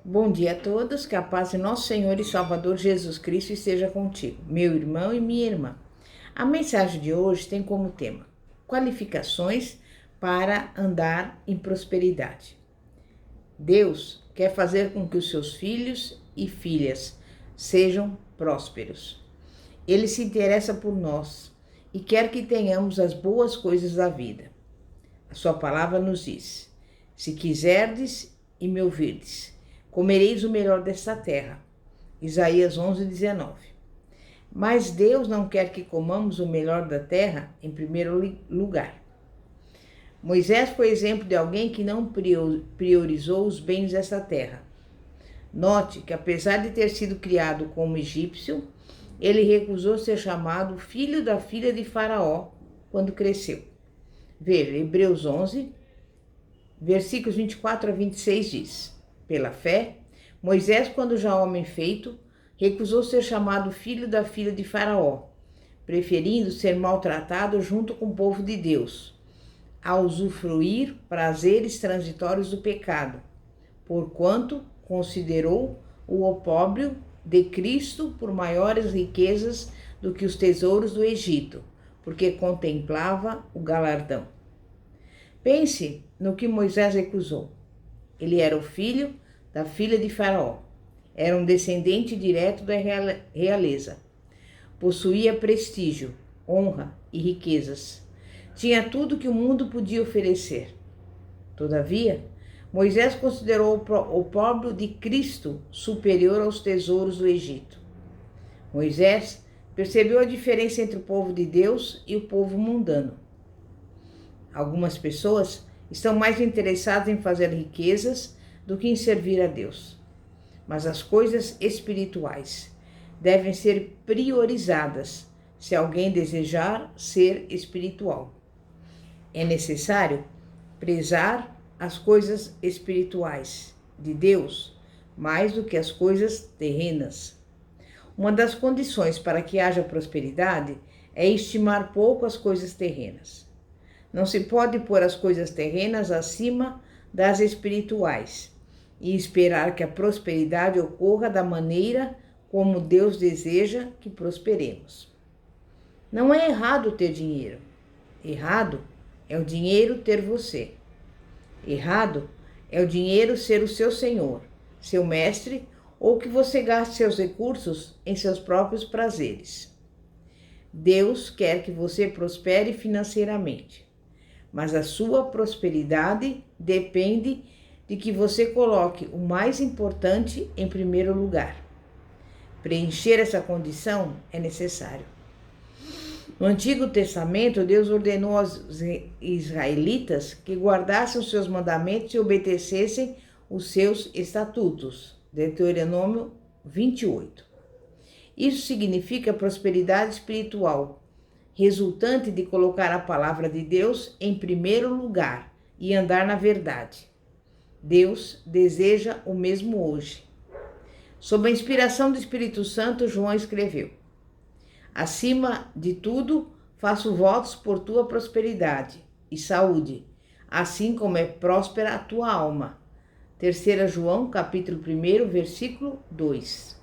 Bom dia a todos, que a paz de nosso Senhor e Salvador Jesus Cristo esteja contigo, meu irmão e minha irmã. A mensagem de hoje tem como tema qualificações para andar em prosperidade. Deus quer fazer com que os seus filhos e filhas sejam prósperos. Ele se interessa por nós e quer que tenhamos as boas coisas da vida. A sua palavra nos diz: se quiserdes e me ouvirdes, comereis o melhor desta terra. Isaías 11:19. Mas Deus não quer que comamos o melhor da terra em primeiro lugar. Moisés foi exemplo de alguém que não priorizou os bens desta terra. Note que, apesar de ter sido criado como egípcio, ele recusou ser chamado filho da filha de Faraó quando cresceu. Veja, Hebreus 11, versículos 24 a 26 diz: pela fé, Moisés, quando já homem feito, recusou ser chamado filho da filha de Faraó, preferindo ser maltratado junto com o povo de Deus, a usufruir prazeres transitórios do pecado, porquanto considerou o opróbrio de Cristo por maiores riquezas do que os tesouros do Egito, porque contemplava o galardão. Pense no que Moisés recusou. Ele era o filho da filha de Faraó. Era um descendente direto da realeza. Possuía prestígio, honra e riquezas. Tinha tudo que o mundo podia oferecer. Todavia, Moisés considerou o opróbrio de Cristo superior aos tesouros do Egito. Moisés percebeu a diferença entre o povo de Deus e o povo mundano. Algumas pessoas estão mais interessadas em fazer riquezas do que em servir a Deus. Mas as coisas espirituais devem ser priorizadas se alguém desejar ser espiritual. É necessário prezar as coisas espirituais de Deus mais do que as coisas terrenas. Uma das condições para que haja prosperidade é estimar pouco as coisas terrenas. Não se pode pôr as coisas terrenas acima das espirituais e esperar que a prosperidade ocorra da maneira como Deus deseja que prosperemos. Não é errado ter dinheiro. Errado é o dinheiro ter você. Errado é o dinheiro ser o seu senhor, seu mestre, ou que você gaste seus recursos em seus próprios prazeres. Deus quer que você prospere financeiramente, mas a sua prosperidade depende de que você coloque o mais importante em primeiro lugar. Preencher essa condição é necessário. No Antigo Testamento, Deus ordenou aos israelitas que guardassem os seus mandamentos e obedecessem os seus estatutos. Deuteronômio 28. Isso significa prosperidade espiritual, resultante de colocar a palavra de Deus em primeiro lugar e andar na verdade. Deus deseja o mesmo hoje. Sob a inspiração do Espírito Santo, João escreveu: acima de tudo, faço votos por tua prosperidade e saúde, assim como é próspera a tua alma. 3 João, capítulo 1, versículo 2.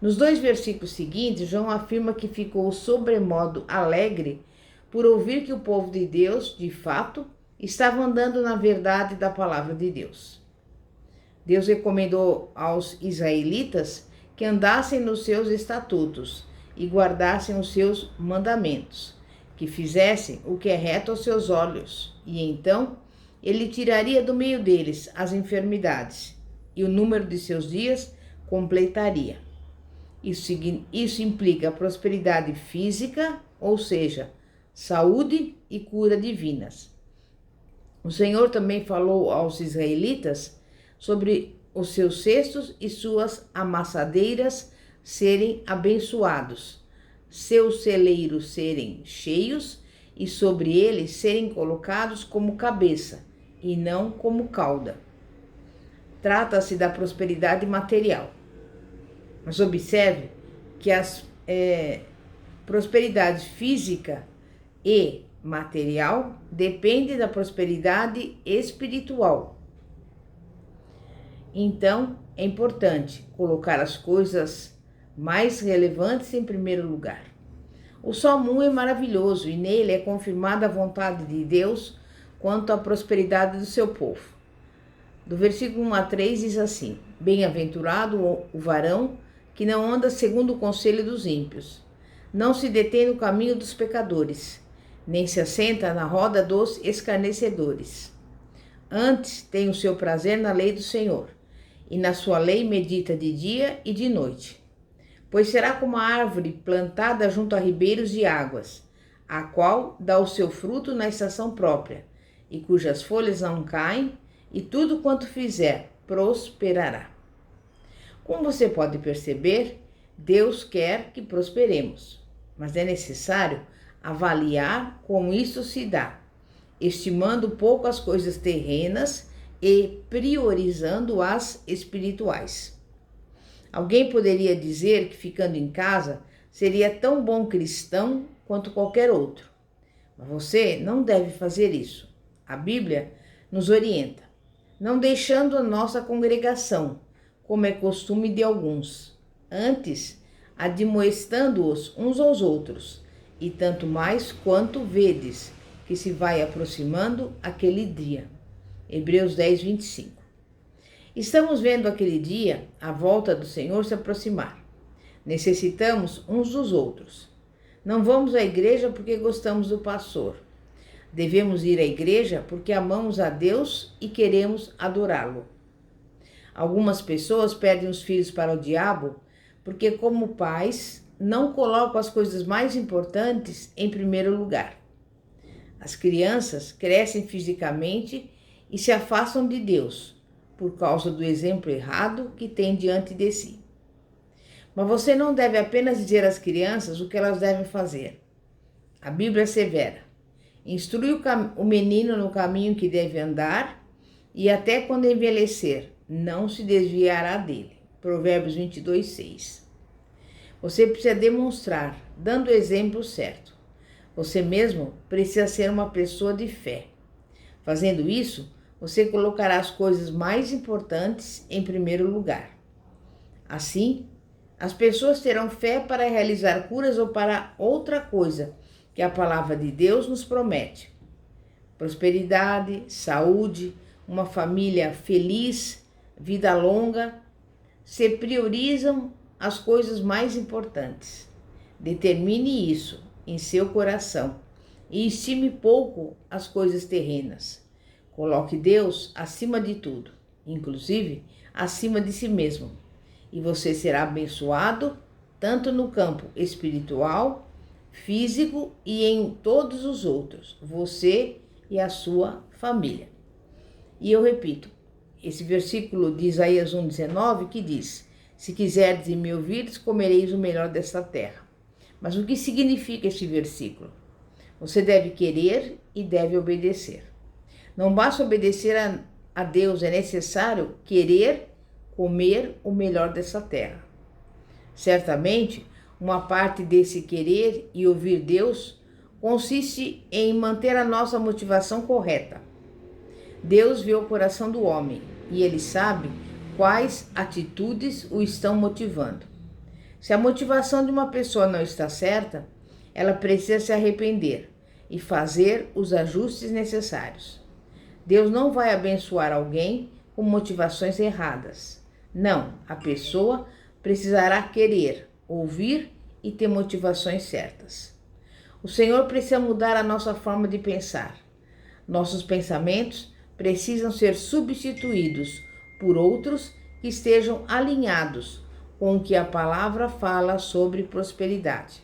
Nos 2 versículos seguintes, João afirma que ficou sobremodo alegre por ouvir que o povo de Deus, de fato, estava andando na verdade da palavra de Deus. Deus recomendou aos israelitas que andassem nos seus estatutos e guardassem os seus mandamentos, que fizessem o que é reto aos seus olhos, e então ele tiraria do meio deles as enfermidades, e o número de seus dias completaria. Isso implica prosperidade física, ou seja, saúde e cura divinas. O Senhor também falou aos israelitas sobre os seus cestos e suas amassadeiras serem abençoados, seus celeiros serem cheios e sobre eles serem colocados como cabeça e não como cauda. Trata-se da prosperidade material. Mas observe que as prosperidade física e material depende da prosperidade espiritual. Então, é importante colocar as coisas mais relevantes em primeiro lugar. O Salmo 1 é maravilhoso e nele é confirmada a vontade de Deus quanto à prosperidade do seu povo. Do versículo 1 a 3 diz assim: Bem-aventurado o varão que não anda segundo o conselho dos ímpios, não se detém no caminho dos pecadores, nem se assenta na roda dos escarnecedores. Antes tem o seu prazer na lei do Senhor, e na sua lei medita de dia e de noite. Pois será como a árvore plantada junto a ribeiros de águas, a qual dá o seu fruto na estação própria, e cujas folhas não caem, e tudo quanto fizer prosperará. Como você pode perceber, Deus quer que prosperemos, mas é necessário avaliar como isso se dá, estimando pouco as coisas terrenas e priorizando as espirituais. Alguém poderia dizer que ficando em casa seria tão bom cristão quanto qualquer outro. Mas você não deve fazer isso. A Bíblia nos orienta, não deixando a nossa congregação, como é costume de alguns, antes admoestando-os uns aos outros, e tanto mais quanto vedes que se vai aproximando aquele dia. Hebreus 10, 25. Estamos vendo aquele dia, a volta do Senhor, se aproximar. Necessitamos uns dos outros. Não vamos à igreja porque gostamos do pastor. Devemos ir à igreja porque amamos a Deus e queremos adorá-lo. Algumas pessoas perdem os filhos para o diabo porque, como pais, não colocam as coisas mais importantes em primeiro lugar. As crianças crescem fisicamente e se afastam de Deus por causa do exemplo errado que tem diante de si. Mas você não deve apenas dizer às crianças o que elas devem fazer. A Bíblia assevera: instrui o menino no caminho que deve andar e até quando envelhecer, não se desviará dele. Provérbios 22, 6. Você precisa demonstrar, dando o exemplo certo. Você mesmo precisa ser uma pessoa de fé. Fazendo isso, você colocará as coisas mais importantes em primeiro lugar. Assim, as pessoas terão fé para realizar curas ou para outra coisa que a palavra de Deus nos promete. Prosperidade, saúde, uma família feliz, vida longa, se priorizam as coisas mais importantes. Determine isso em seu coração e estime pouco as coisas terrenas. Coloque Deus acima de tudo, inclusive acima de si mesmo, e você será abençoado tanto no campo espiritual, físico e em todos os outros, você e a sua família. E eu repito, esse versículo de Isaías 1,19 que diz: se quiserdes e me ouvires, comereis o melhor desta terra. Mas o que significa este versículo? Você deve querer e deve obedecer. Não basta obedecer a Deus, é necessário querer comer o melhor dessa terra. Certamente, uma parte desse querer e ouvir Deus consiste em manter a nossa motivação correta. Deus vê o coração do homem e ele sabe quais atitudes o estão motivando. Se a motivação de uma pessoa não está certa, ela precisa se arrepender e fazer os ajustes necessários. Deus não vai abençoar alguém com motivações erradas. Não, a pessoa precisará querer, ouvir e ter motivações certas. O Senhor precisa mudar a nossa forma de pensar. Nossos pensamentos precisam ser substituídos por outros que estejam alinhados com o que a palavra fala sobre prosperidade.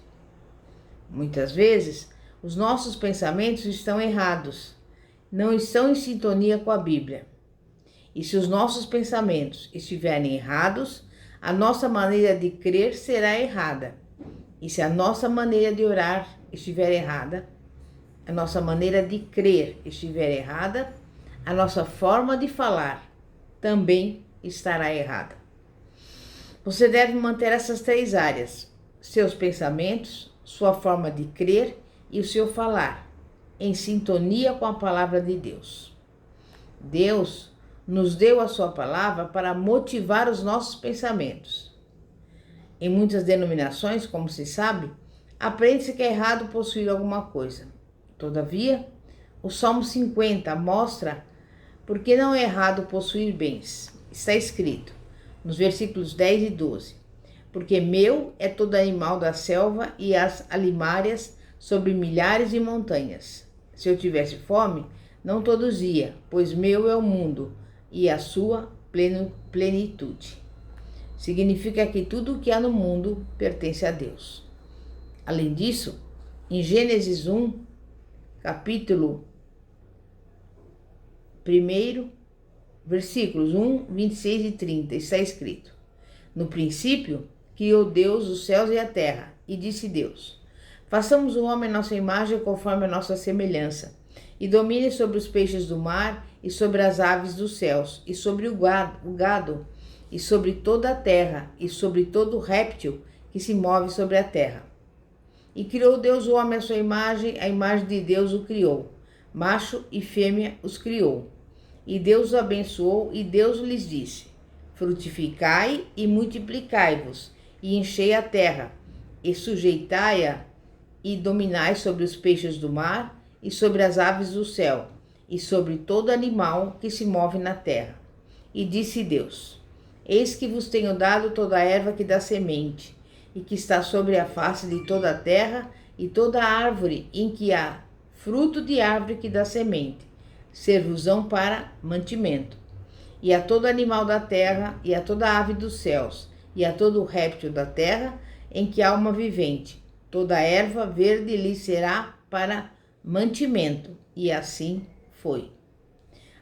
Muitas vezes, os nossos pensamentos estão errados, não estão em sintonia com a Bíblia. E se os nossos pensamentos estiverem errados, a nossa maneira de crer será errada. E se a nossa maneira de orar estiver errada, a nossa maneira de crer estiver errada, a nossa forma de falar também estará errada. Você deve manter essas 3 áreas: seus pensamentos, sua forma de crer e o seu falar, em sintonia com a palavra de Deus. Deus nos deu a sua palavra para motivar os nossos pensamentos. Em muitas denominações, como se sabe, aprende-se que é errado possuir alguma coisa. Todavia, o Salmo 50 mostra por que não é errado possuir bens. Está escrito nos versículos 10 e 12: porque meu é todo animal da selva e as alimárias sobre milhares de montanhas. Se eu tivesse fome, não produzia, pois meu é o mundo e a sua plenitude. Significa que tudo o que há no mundo pertence a Deus. Além disso, em Gênesis 1, capítulo 1, versículos 1, 26 e 30, está escrito: no princípio, criou Deus os céus e a terra, e disse Deus: façamos o homem à nossa imagem conforme a nossa semelhança, e domine sobre os peixes do mar, e sobre as aves dos céus, e sobre o gado, e sobre toda a terra, e sobre todo réptil que se move sobre a terra. E criou Deus o homem à sua imagem, a imagem de Deus o criou, macho e fêmea os criou. E Deus os abençoou, e Deus lhes disse: frutificai e multiplicai-vos, e enchei a terra, e sujeitai-a, e dominai sobre os peixes do mar, e sobre as aves do céu, e sobre todo animal que se move na terra. E disse Deus: eis que vos tenho dado toda a erva que dá semente, e que está sobre a face de toda a terra, e toda a árvore em que há fruto de árvore que dá semente, ser-vos-ão para mantimento. E a todo animal da terra, e a toda ave dos céus, e a todo réptil da terra, em que há uma vivente, toda a erva verde lhe será para mantimento. E assim foi.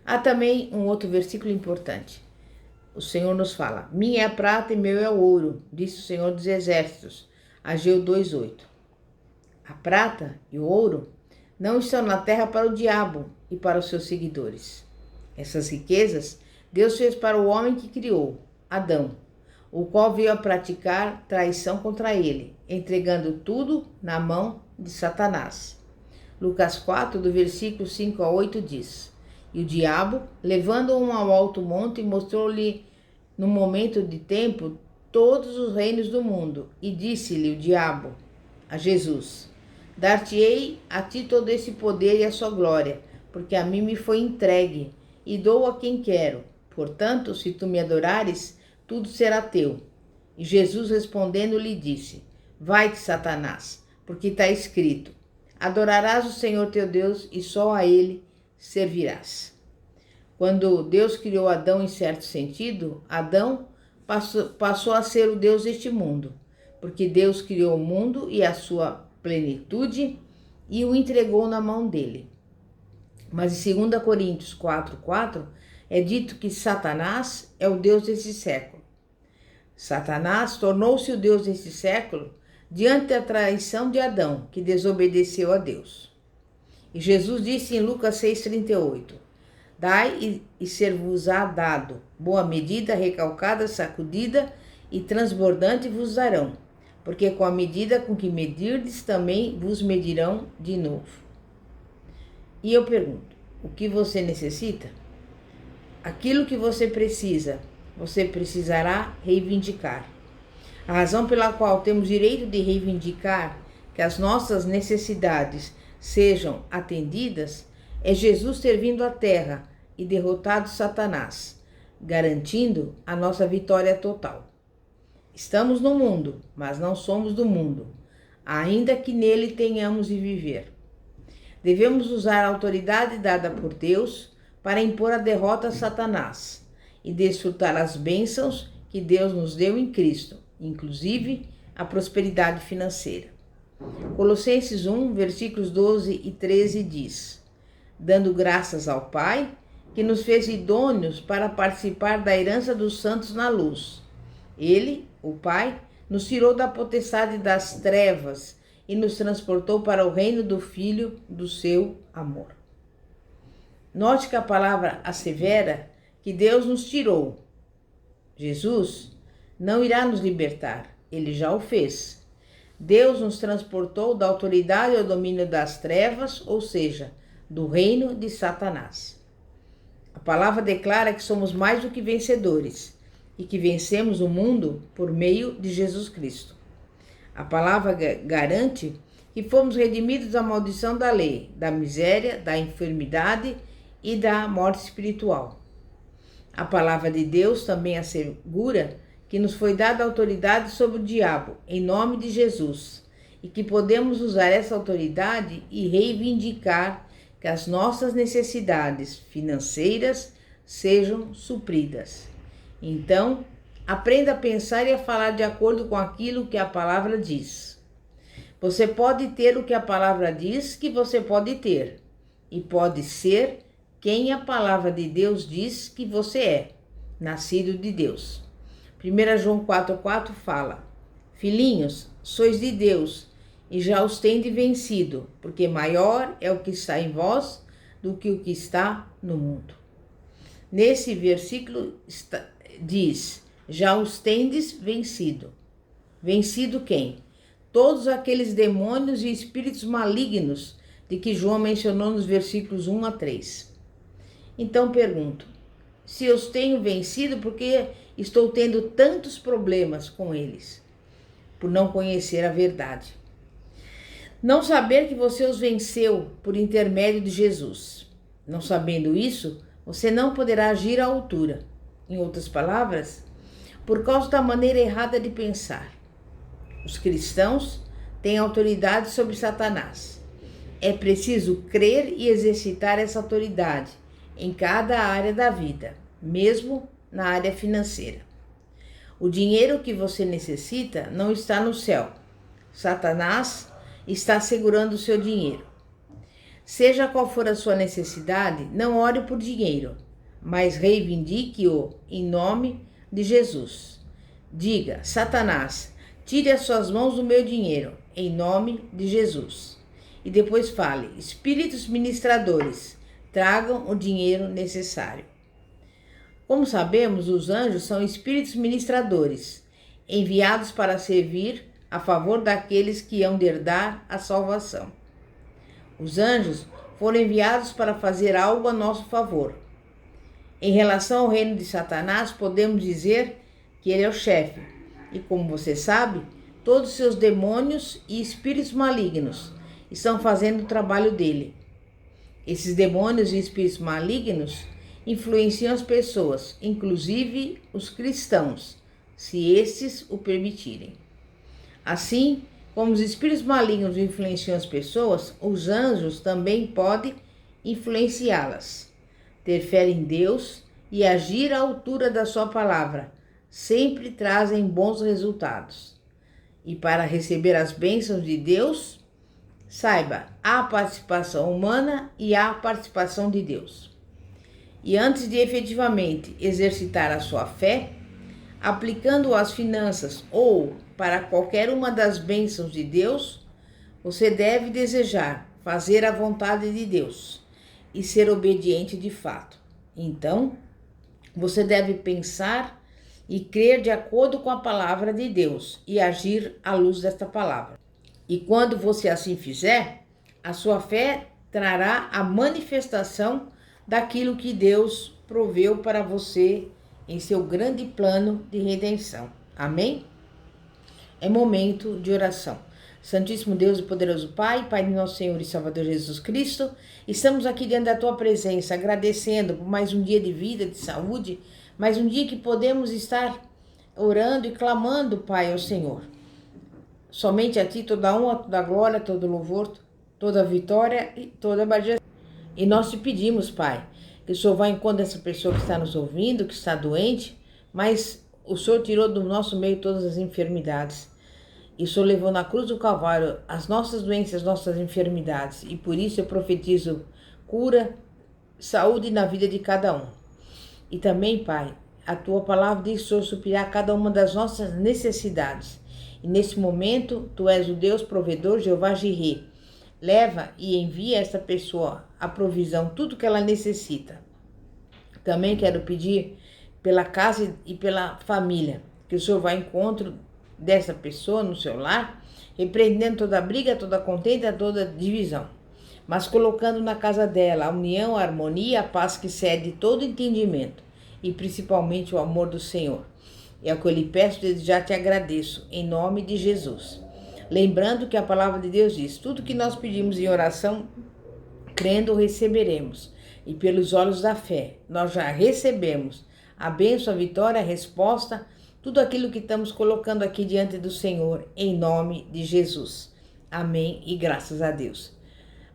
Há também um outro versículo importante. O Senhor nos fala: minha é a prata e meu é o ouro, disse o Senhor dos Exércitos. Ageu 2:8. A prata e o ouro não estão na terra para o diabo e para os seus seguidores. Essas riquezas Deus fez para o homem que criou, Adão, o qual veio a praticar traição contra ele, entregando tudo na mão de Satanás. Lucas 4, do versículo 5 a 8 diz: e o diabo, levando-o ao alto monte, mostrou-lhe no momento de tempo todos os reinos do mundo, e disse-lhe o diabo a Jesus: dar-te-ei a ti todo esse poder e a sua glória, porque a mim me foi entregue, e dou a quem quero. Portanto, se tu me adorares, tudo será teu. E Jesus respondendo lhe disse: vai-te, Satanás, porque está escrito: adorarás o Senhor teu Deus e só a ele servirás. Quando Deus criou Adão, em certo sentido, Adão passou a ser o Deus deste mundo, porque Deus criou o mundo e a sua plenitude e o entregou na mão dele. Mas em 2 Coríntios 4:4 é dito que Satanás é o Deus desse século. Satanás tornou-se o Deus desse século diante da traição de Adão, que desobedeceu a Deus. E Jesus disse em Lucas 6:38: dai e ser-vos-á dado, boa medida, recalcada, sacudida e transbordante vos darão, porque com a medida com que medirdes também vos medirão de novo. E eu pergunto: o que você necessita? Aquilo que você precisa, você precisará reivindicar. A razão pela qual temos direito de reivindicar que as nossas necessidades sejam atendidas é Jesus ter vindo à terra e derrotado Satanás, garantindo a nossa vitória total. Estamos no mundo, mas não somos do mundo, ainda que nele tenhamos de viver. Devemos usar a autoridade dada por Deus para impor a derrota a Satanás e desfrutar as bênçãos que Deus nos deu em Cristo, inclusive a prosperidade financeira. Colossenses 1, versículos 12 e 13 diz: dando graças ao Pai, que nos fez idôneos para participar da herança dos santos na luz. Ele, o Pai, nos tirou da potestade das trevas e nos transportou para o reino do Filho do seu amor. Note que a palavra assevera que Deus nos tirou. Jesus não irá nos libertar, ele já o fez. Deus nos transportou da autoridade ao domínio das trevas, ou seja, do reino de Satanás. A palavra declara que somos mais do que vencedores e que vencemos o mundo por meio de Jesus Cristo. A palavra garante que fomos redimidos da maldição da lei, da miséria, da enfermidade e da morte espiritual. A palavra de Deus também assegura que nos foi dada autoridade sobre o diabo, em nome de Jesus, e que podemos usar essa autoridade e reivindicar que as nossas necessidades financeiras sejam supridas. Então, aprenda a pensar e a falar de acordo com aquilo que a palavra diz. Você pode ter o que a palavra diz que você pode ter, e pode ser quem a palavra de Deus diz que você é, nascido de Deus. 1 João 4,4 fala: Filhinhos, sois de Deus, e já os tendes vencido, porque maior é o que está em vós do que o que está no mundo. Nesse versículo diz: já os tendes vencido. Vencido quem? Todos aqueles demônios e espíritos malignos de que João mencionou nos versículos 1 a 3. Então pergunto, se eu os tenho vencido, por que estou tendo tantos problemas com eles? Por não conhecer a verdade. Não saber que você os venceu por intermédio de Jesus. Não sabendo isso, você não poderá agir à altura. Em outras palavras, por causa da maneira errada de pensar. Os cristãos têm autoridade sobre Satanás. É preciso crer e exercitar essa autoridade em cada área da vida, mesmo na área financeira. O dinheiro que você necessita não está no céu. Satanás está segurando o seu dinheiro. Seja qual for a sua necessidade, não ore por dinheiro, mas reivindique-o em nome de Jesus. Diga: Satanás, tire as suas mãos do meu dinheiro, em nome de Jesus. E depois fale: espíritos ministradores, tragam o dinheiro necessário. Como sabemos, os anjos são espíritos ministradores, enviados para servir a favor daqueles que hão de herdar a salvação. Os anjos foram enviados para fazer algo a nosso favor. Em relação ao reino de Satanás, podemos dizer que ele é o chefe. E como você sabe, todos os seus demônios e espíritos malignos estão fazendo o trabalho dele. Esses demônios e espíritos malignos influenciam as pessoas, inclusive os cristãos, se estes o permitirem. Assim como os espíritos malignos influenciam as pessoas, os anjos também podem influenciá-las. Ter fé em Deus e agir à altura da sua palavra sempre trazem bons resultados. E para receber as bênçãos de Deus, saiba, há participação humana e há participação de Deus. E antes de efetivamente exercitar a sua fé, aplicando às finanças ou para qualquer uma das bênçãos de Deus, você deve desejar fazer a vontade de Deus e ser obediente de fato. Então, você deve pensar e crer de acordo com a palavra de Deus e agir à luz desta palavra. E quando você assim fizer, a sua fé trará a manifestação daquilo que Deus proveu para você em seu grande plano de redenção. Amém? É momento de oração. Santíssimo Deus e poderoso Pai, Pai de nosso Senhor e Salvador Jesus Cristo, estamos aqui diante da Tua presença, agradecendo por mais um dia de vida, de saúde, mais um dia que podemos estar orando e clamando, Pai, ao Senhor. Somente a Ti toda a honra, toda a glória, todo o louvor, toda a vitória e toda a majestade. E nós te pedimos, Pai, que o Senhor vá em conta dessa pessoa que está nos ouvindo, que está doente, mas o Senhor tirou do nosso meio todas as enfermidades. E o Senhor levou na cruz do Calvário as nossas doenças, as nossas enfermidades. E por isso eu profetizo cura, saúde na vida de cada um. E também, Pai, a Tua palavra diz que o Senhor suprirá cada uma das nossas necessidades. E nesse momento, Tu és o Deus provedor, Jeová Jireh. Leva e envia a essa pessoa a provisão, tudo que ela necessita. Também quero pedir pela casa e pela família, que o Senhor vá ao encontro dessa pessoa no seu lar, repreendendo toda briga, toda contenda, toda divisão. mas colocando na casa dela a união, a harmonia, a paz que excede todo entendimento e principalmente o amor do Senhor. É o que eu lhe peço, desde já te agradeço, em nome de Jesus. Lembrando que a palavra de Deus diz: tudo que nós pedimos em oração, crendo, receberemos. E pelos olhos da fé, nós já recebemos a bênção, a vitória, a resposta, tudo aquilo que estamos colocando aqui diante do Senhor, em nome de Jesus. Amém e graças a Deus.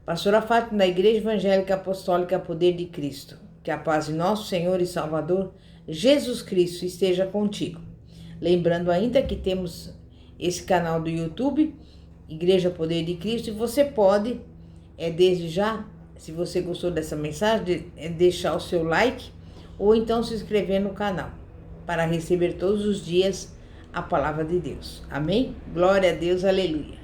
Pastora Fátima, da Igreja Evangélica Apostólica Poder de Cristo. Que a paz de nosso Senhor e Salvador, Jesus Cristo, esteja contigo. Lembrando ainda que temos esse canal do YouTube, Igreja Poder de Cristo, e você pode, desde já, se você gostou dessa mensagem, deixar o seu like ou então se inscrever no canal para receber todos os dias a palavra de Deus. Amém? Glória a Deus, aleluia.